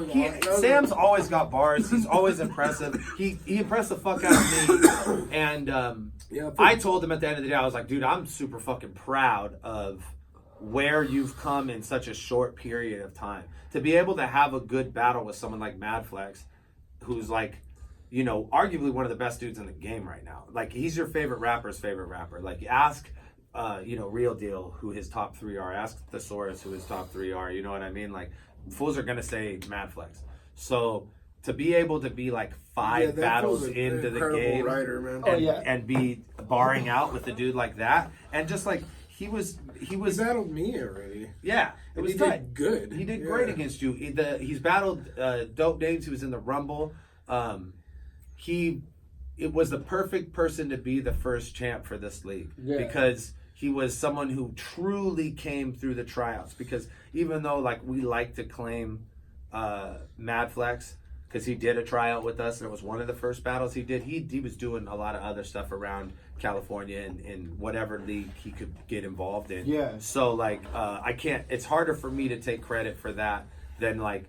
was Sam's always got bars. He's always impressive. He impressed the fuck out of me. And I told him at the end of the day, I was like, dude, I'm super fucking proud of where you've come in such a short period of time. To be able to have a good battle with someone like Mad Flex, who's like, you know, arguably one of the best dudes in the game right now. Like, he's your favorite rapper's favorite rapper. Like, ask, Real Deal who his top 3 are. Ask Thesaurus who his top 3 are. You know what I mean? Like, fools are going to say Mad Flex. So, to be able to be like 5 battles into the game writer, man. and be barring out with a dude like that. And just like, he was He battled me already. yeah, it And was he tight. did good. He did great against you. He's battled Dope Names. He was in the Rumble. It was the perfect person to be the first champ for this league because he was someone who truly came through the tryouts. Because even though like we like to claim Mad Flex because he did a tryout with us and it was one of the first battles he did, he was doing a lot of other stuff around California and in whatever league he could get involved in. Yeah. So like it's harder for me to take credit for that than like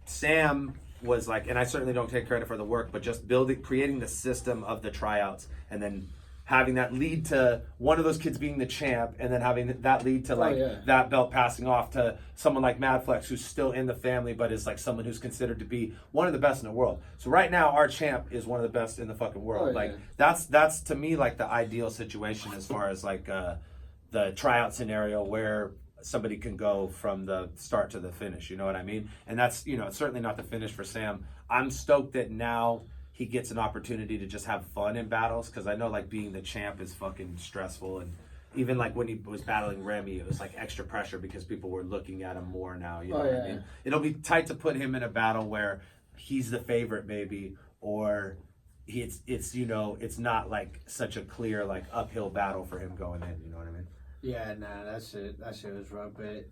Sam was like, and I certainly don't take credit for the work, but just creating the system of the tryouts and then having that lead to one of those kids being the champ and then having that lead to like that belt passing off to someone like Mad Flex who's still in the family but is like someone who's considered to be one of the best in the world. So right now our champ is one of the best in the fucking world. That's to me like the ideal situation as far as like the tryout scenario where somebody can go from the start to the finish, you know what I mean? And that's, it's certainly not the finish for Sam. I'm stoked that now he gets an opportunity to just have fun in battles because I know like being the champ is fucking stressful and even like when he was battling Remy, it was like extra pressure because people were looking at him more now. You know what I mean? It'll be tight to put him in a battle where he's the favorite, maybe, or it's you know, it's not like such a clear like uphill battle for him going in. You know what I mean? Yeah, nah, that shit was rough. But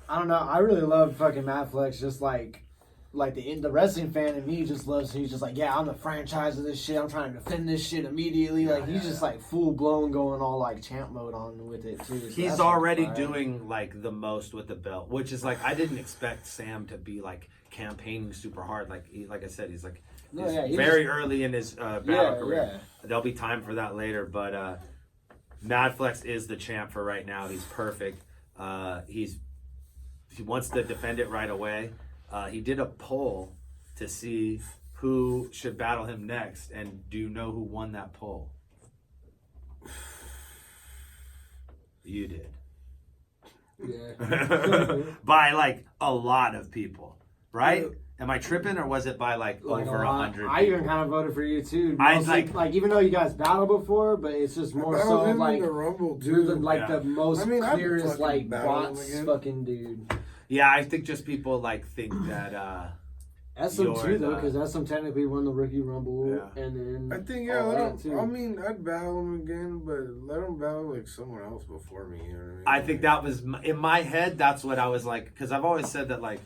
I don't know. I really love fucking Matt Flex. Just like the wrestling fan in me just loves. He's just like, yeah, I'm the franchise of this shit. I'm trying to defend this shit immediately. Like he's just like full blown going all like champ mode on with it too. So he's already doing like the most with the belt, which is like I didn't expect Sam to be like campaigning super hard. Like like I said, he's like very early in his battle career. Yeah. There'll be time for that later, but Mad Flex is the champ for right now. He's perfect. He wants to defend it right away. He did a poll to see who should battle him next, and do you know who won that poll? You did. Yeah. By like a lot of people, right? Am I tripping, or was it by like over 100? I even kind of voted for you too. I like even though you guys battled before, but it's just more so like the Rumble you're too. the most clearest like bots again. fucking dude. Yeah, I think just people like think that SM too though, because SM technically won the Rookie Rumble, and then I think I'd battle him again, but let him battle like someone else before me. You know what I mean? I think that was in my head. That's what I was like, because I've always said that like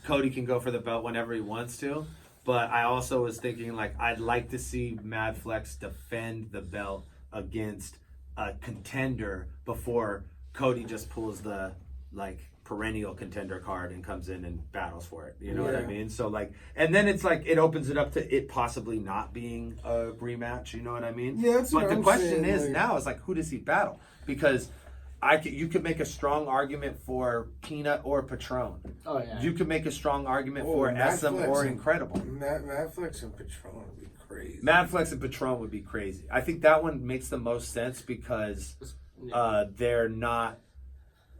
Cody can go for the belt whenever he wants to, but I also was thinking like I'd like to see Mad Flex defend the belt against a contender before Cody just pulls the like perennial contender card and comes in and battles for it. You know what I mean? So like, and then it's like it opens it up to it possibly not being a rematch. You know what I mean? Yeah, that's but what the I'm question saying, is like, now is like, who does he battle? Because you could make a strong argument for Peanut or Patron. Oh yeah. You could make a strong argument for SM or Incredible. Mad Flex and Patron would be crazy. Mad Flex and Patron would be crazy. I think that one makes the most sense because they're not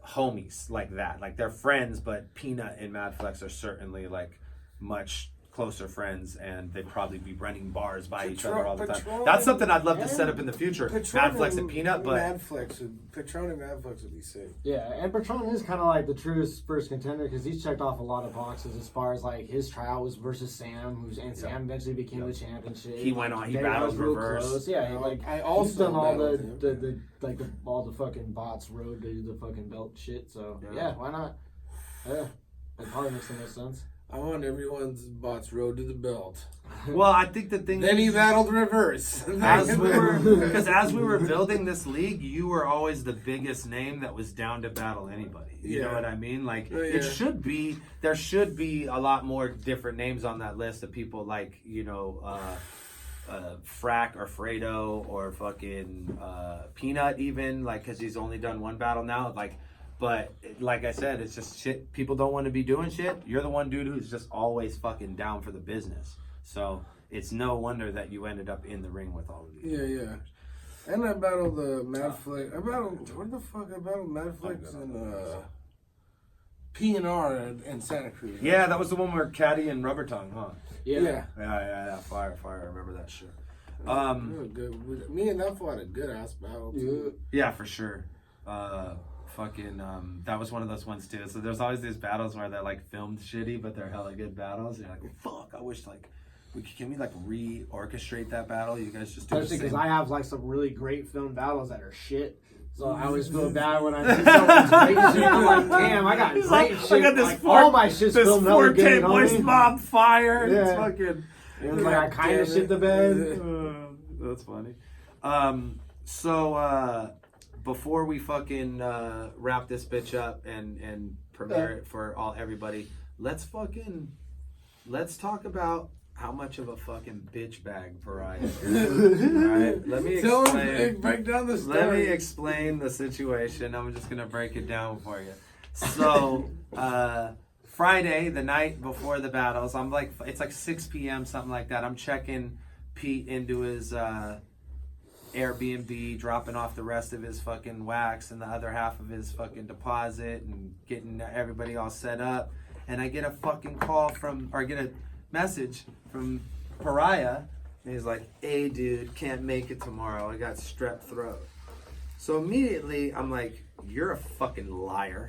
homies like that. Like they're friends, but Peanut and Mad Flex are certainly like much closer friends, and they'd probably be running bars by each other all the time. That's something I'd love to set up in the future. Mad Flex and Peanut, but Patron and Mad Flex would be sick. Yeah, and Patron is kind of like the truest first contender because he's checked off a lot of boxes as far as like his tryout was versus Sam, Sam eventually became the championship. He went on. He battled reverse. Close. Yeah, he's done all all the fucking bots road to the fucking belt shit. So yeah, why not? Yeah, that probably makes the most sense. I want everyone's bots road to the belt. Well, I think the thing then he battled reverse. As we were building this league, you were always the biggest name that was down to battle anybody. You know what I mean? Like it should be. There should be a lot more different names on that list of people like Frack or Fredo or fucking Peanut even, like, because he's only done one battle now, like. But like I said, it's just shit. People don't want to be doing shit. You're the one dude who's just always fucking down for the business. So it's no wonder that you ended up in the ring with all of these. Yeah. And I battled Mad Flex. I battled Mad Flex and P&R in Santa Cruz. Yeah, that was the one where Caddy and Rubber Tongue, huh? Yeah. Fire. I remember that shit. Me and that fought a good ass battle too. Yeah, for sure. That was one of those ones too. So there's always these battles where they're like filmed shitty, but they're hella good battles. You're like, fuck, I wish like can we like re-orchestrate that battle? You guys just do the same. Because I have like some really great filmed battles that are shit. So I always feel bad when I see someone's great shit. I'm like, damn, I got great shit. I got this like, all my shit's filmed hella good. Voice mob fire. Yeah. It's fucking. It was like I kind of shit the bed. That's funny. Before we fucking wrap this bitch up and premiere it for everybody, let's talk about how much of a fucking bitch bag Pariah is. Alright, let me explain the situation. I'm just gonna break it down for you. So Friday, the night before the battles, it's like 6 p.m. something like that. I'm checking Pete into his Airbnb, dropping off the rest of his fucking wax and the other half of his fucking deposit and getting everybody all set up. And I get a fucking get a message from Pariah. And he's like, hey dude, can't make it tomorrow. I got strep throat. So immediately I'm like, you're a fucking liar.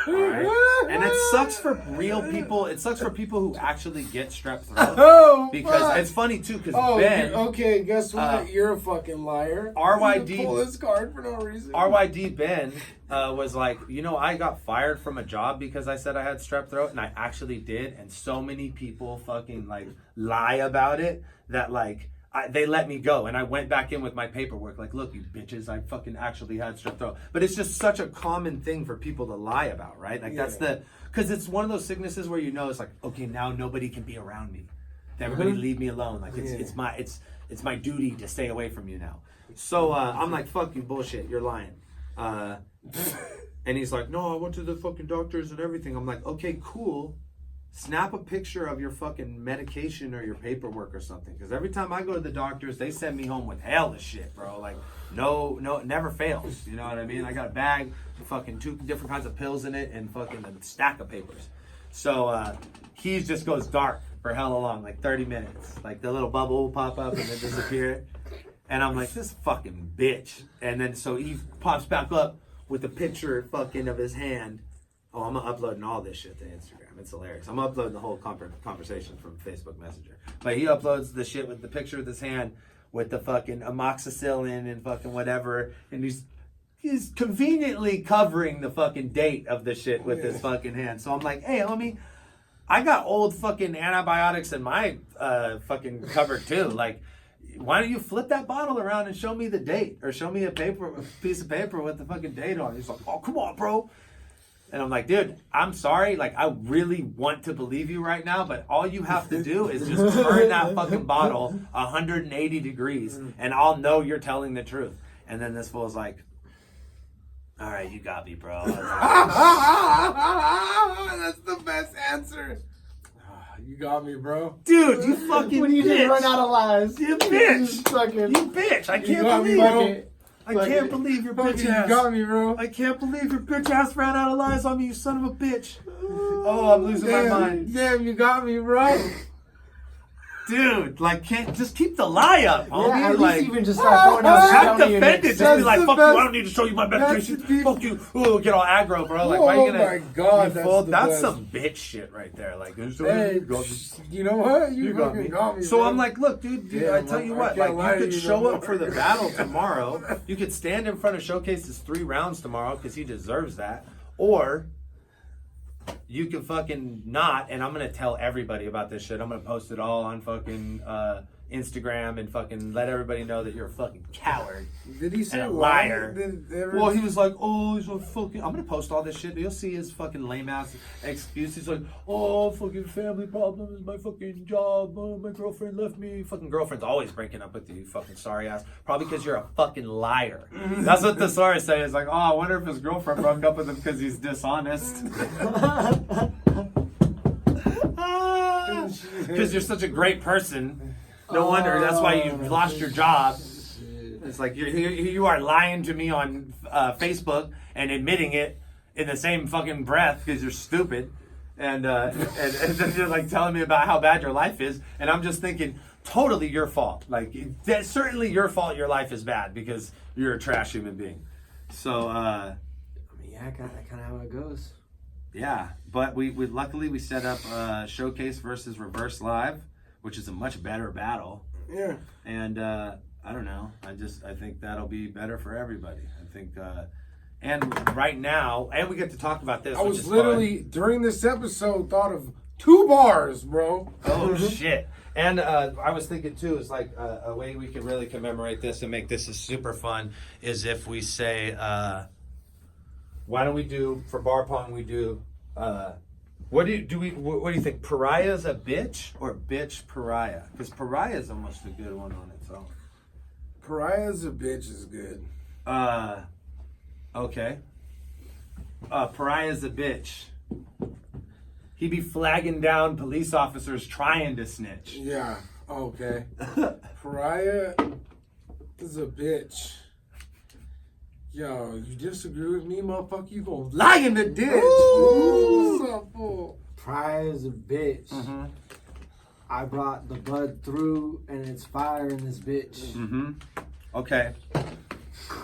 Alright? And it sucks for real people. It sucks for people who actually get strep throat. Oh, Because fuck. it's funny too, because Oh, Ben, okay, guess what? You're a fucking liar. RYD You pull this card for no reason. RYD Ben was like, I got fired from a job because I said I had strep throat, and I actually did. And so many people fucking like lie about it that like they let me go, and I went back in with my paperwork. Like, look, you bitches, I fucking actually had strep throat. But it's just such a common thing for people to lie about, right? Like that's because it's one of those sicknesses where it's like, okay, now nobody can be around me. Everybody leave me alone. Like it's my duty to stay away from you now. So I'm like, fuck you, bullshit, you're lying. And he's like, no, I went to the fucking doctors and everything. I'm like, okay, cool. Snap a picture of your fucking medication or your paperwork or something. Because every time I go to the doctors, they send me home with hell of shit, bro. Like, no, it never fails. You know what I mean? I got a bag, fucking 2 different kinds of pills in it, and fucking a stack of papers. So he just goes dark for hella long, like 30 minutes. Like the little bubble will pop up and then disappear. And I'm like, this fucking bitch. And then so he pops back up with a picture fucking of his hand. Oh, I'm uploading all this shit to Instagram. It's hilarious. I'm uploading the whole conversation from Facebook Messenger. But he uploads the shit with the picture of his hand with the fucking amoxicillin and fucking whatever. And he's conveniently covering the fucking date of the shit with his fucking hand. So I'm like, hey, homie, I got old fucking antibiotics in my fucking cupboard too. Like, why don't you flip that bottle around and show me the date? Or show me a piece of paper with the fucking date on it. He's like, oh, come on, bro. And I'm like, dude, I'm sorry. Like, I really want to believe you right now, but all you have to do is just turn that fucking bottle 180 degrees, and I'll know you're telling the truth. And then this fool's like, all right, you got me, bro. That's the best answer. You got me, bro. Dude, you fucking When you bitch. just run out of lies. You bitch. Just fucking, You bitch. I can't got me, believe bro. it. I can't believe your bitch You ass. got me, bro. I can't believe your bitch ass ran out of lies on me, you son of a bitch. Oh, I'm losing my mind. Damn, you got me, bro. Dude, like, can't just keep the lie up, homie. yeah, at like, least even just start throwing out act county offended. units. Just be like, the fuck best. you, I don't need to show you my medication. That's the- Fuck you. Ooh, get all aggro, bro. Like, why are you gonna... Oh my God, you that's fool? the That's best. some bitch shit right there. Like, Hey, you know what? You got fucking me. got me. So bro. I'm like, look, dude, Yeah, I tell you I what, can't like, lie you to could you show no up for the more. battle tomorrow. You could stand in front of Showcase's 3 rounds tomorrow because he deserves that. Or you can fucking not, and I'm going to tell everybody about this shit. I'm going to post it all on fucking Instagram and fucking let everybody know that you're a fucking coward. Did he say and a liar. Did ever... Well, he was like, oh, he's a fucking... I'm going to post all this shit. You'll see his fucking lame-ass excuse. He's like, oh, fucking family problems, my fucking job, oh, my girlfriend left me. Fucking girlfriend's always breaking up with you, you fucking sorry ass. Probably because you're a fucking liar. That's what the sorry say. It's like, oh, I wonder if his girlfriend broke up with him because he's dishonest. Because you're such a great person. No wonder. That's why you lost your job. It's like you are lying to me on Facebook and admitting it in the same fucking breath because you're stupid, and then you're like telling me about how bad your life is, and I'm just thinking totally your fault. Like that's certainly your fault. Your life is bad because you're a trash human being. So I mean, yeah, kind of how it goes. yeah, but we luckily we set up Showcase versus Reverse Live, which is a much better battle. Yeah. And I don't know. I think that'll be better for everybody. I think, and right now, and we get to talk about this. I which was is literally, during this episode, thought of 2 bars, bro. fun. Oh shit! And I was thinking too, is like a way we could really commemorate this and make this super fun is if we say, why don't we do for bar pong? We do. What do you think? Pariah's a bitch or bitch pariah? Because pariah is almost a good one on its own. Pariah's a bitch is good. Okay. Pariah's a bitch. He be flagging down police officers trying to snitch. Yeah. Okay. Pariah is a bitch. Yo, you disagree with me, motherfucker? You gonna lie in the ditch. Ooh, what's up, fool? Prize a bitch. Mm-hmm. I brought the bud through, and it's fire in this bitch. Mm-hmm. Okay.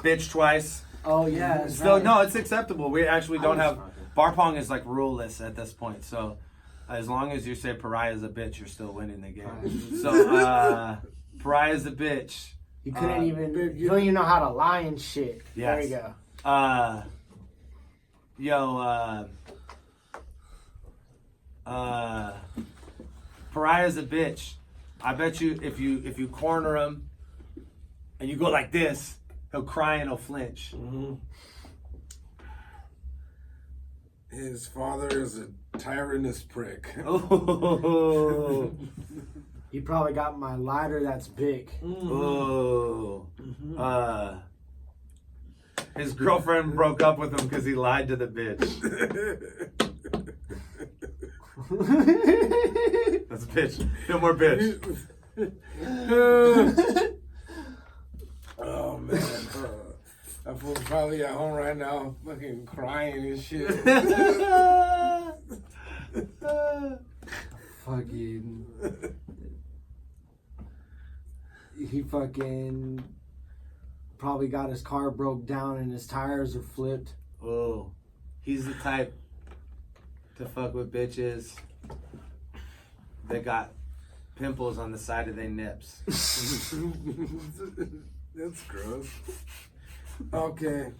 bitch twice. Oh yeah. That's Still, right. no, it's acceptable. We actually don't was have talking. bar pong is like ruleless at this point. So as long as you say pariah's a bitch, you're still winning the game. So pariah's a bitch. You couldn't even. You don't even know how to lie and shit. Yes. There you go. Pariah's a bitch. I bet you if you corner him and you go like this, he'll cry and he'll flinch. Mm-hmm. His father is a tyrannous prick. Oh, You probably got my lighter that's big. oh. His girlfriend broke up with him because he lied to the bitch. That's bitch. No more bitch. Oh man, that fool's probably at home right now, fucking crying and shit. Fucking. He fucking probably got his car broke down and his tires are flipped. Oh, he's the type to fuck with bitches that got pimples on the side of their nips. That's gross. Okay.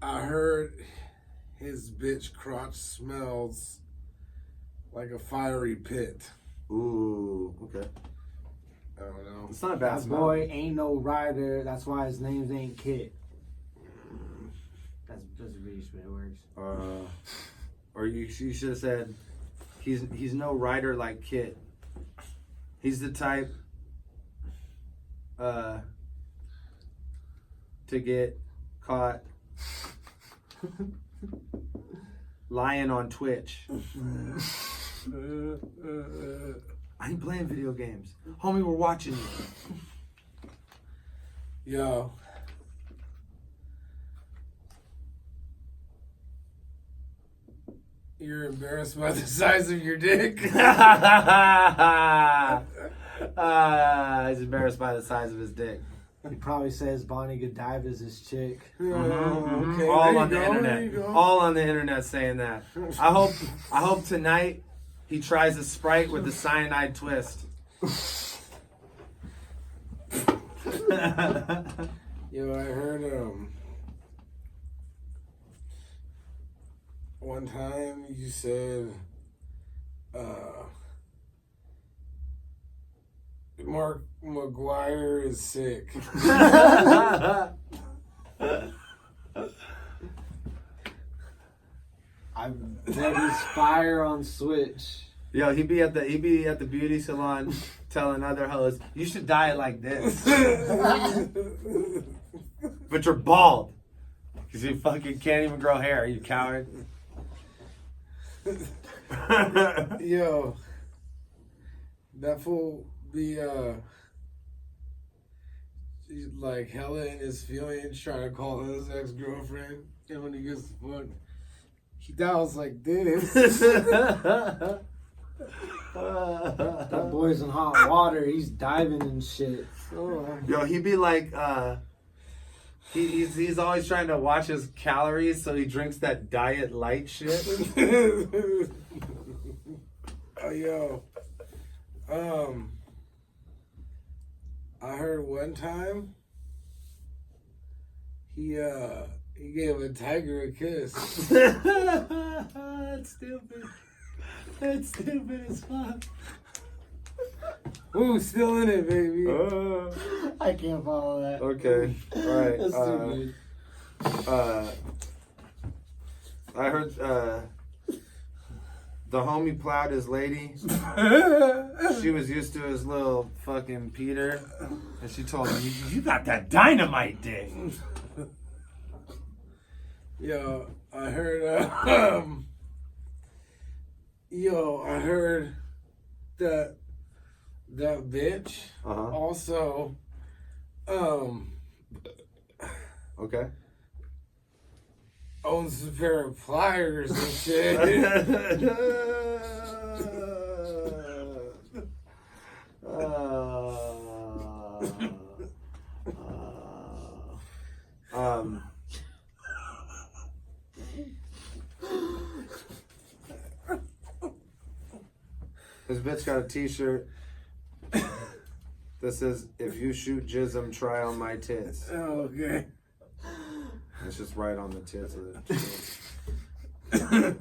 I heard his bitch crotch smells like a fiery pit. Ooh, okay. I don't know. It's not a bad That smell. boy ain't no rider. That's why his name's ain't Kit. That's really just it works. Or you should have said he's no rider like Kit. He's the type to get caught lying on Twitch. I ain't playing video games. Homie, we're watching you. Yo. You're embarrassed by the size of your dick? He's embarrassed by the size of his dick. He probably says Bonnie Godiva's his chick. Okay, All there on the you go, there you internet. go. All on the internet saying that. I hope tonight he tries a Sprite with the cyanide twist. Yo, I heard one time you said Mark McGuire is sick. I bet he's fire on Switch. Yo, he be at the beauty salon telling other hoes, you should dye it like this. But you're bald. Because you fucking can't even grow hair, you coward. Yo, that fool be he's like hella in his feelings trying to call his ex-girlfriend, and when he gets the phone, he dials like this. That boy's in hot water. He's diving and shit. Yo, he be like, he's always trying to watch his calories, so he drinks that diet light shit. Oh, yo, I heard one time he gave a tiger a kiss. That's stupid. That's stupid as fuck. Ooh, still in it, baby. I can't follow that. Okay, all right. That's too good. I heard the homie plowed his lady. She was used to his little fucking Peter, and she told him, "You got that dynamite dick." Yo, I heard I heard that bitch also Okay. owns a pair of pliers and shit. bitch got a t-shirt. This says, if you shoot jism, try on my tits. Oh, okay. It's just right on the tits of the shit.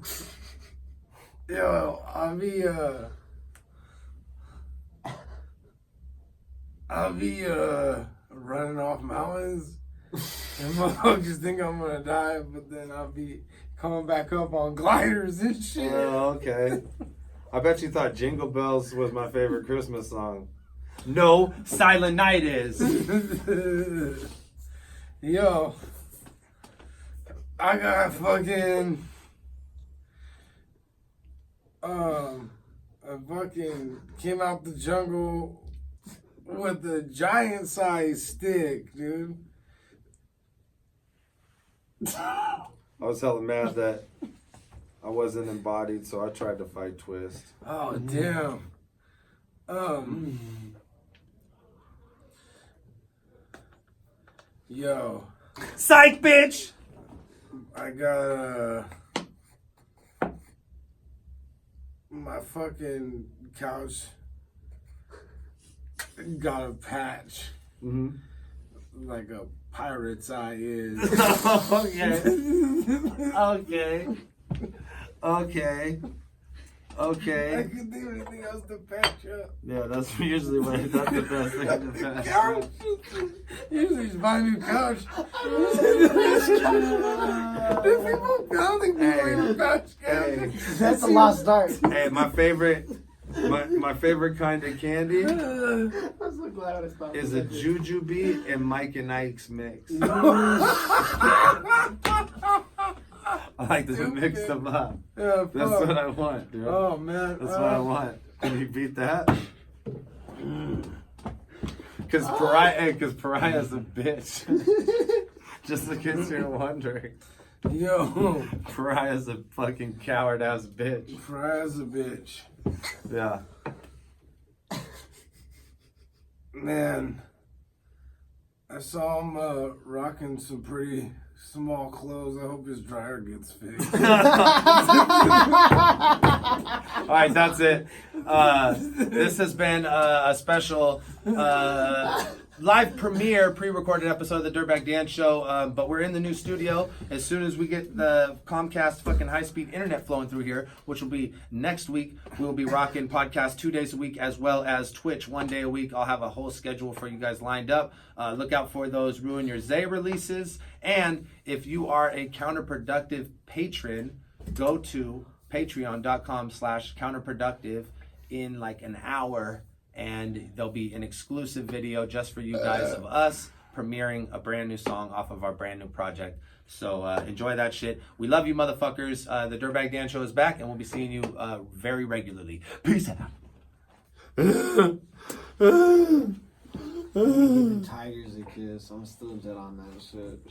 Yo, I'll be running off mountains and motherfuckers think I'm gonna die, but then I'll be coming back up on gliders and shit. Oh, okay. I bet you thought Jingle Bells was my favorite Christmas song. No, Silent Night is. Yo, I got fucking I fucking came out the jungle with a giant sized stick, dude. I was hella mad that I wasn't embodied, so I tried to fight Twist. Oh damn. Yo, Psych, bitch. I got my fucking couch got a patch like a pirate's eye is. Okay. Okay. I Okay. couldn't think of anything else to patch up. Yeah, that's usually what. That's the best thing to pass. Couch. Usually just buy a new couch. There's people pounding me on the couch. Hey, That's a lost start. hey, my favorite kind of candy I'm so glad I stopped. is a jujube and Mike and Ike's mix. I like to mix them up. Yeah, That's fuck. what I want, dude. Oh man. That's what I want. Can you beat that? Because Pariah's a bitch. Just in case you're wondering. Yo, Pariah's a fucking coward ass bitch. Fry's a bitch. Yeah. Man, I saw him rocking some pretty small clothes. I hope his dryer gets fixed. All right, that's it. This has been a special live premiere, pre-recorded episode of the Dirtbag Dan Show. But we're in the new studio. As soon as we get the Comcast fucking high-speed internet flowing through here, which will be next week, we will be rocking podcast 2 days a week as well as Twitch 1 day a week. I'll have a whole schedule for you guys lined up. Look out for those Ruin Your Zay releases. And if you are a counterproductive patron, go to patreon.com/counterproductive in like an hour, and there'll be an exclusive video just for you guys of us premiering a brand new song off of our brand new project. So enjoy that shit. We love you, motherfuckers. The Dirtbag Dan Show is back, and we'll be seeing you very regularly. Peace out. Giving tigers a kiss. I'm still dead on that shit.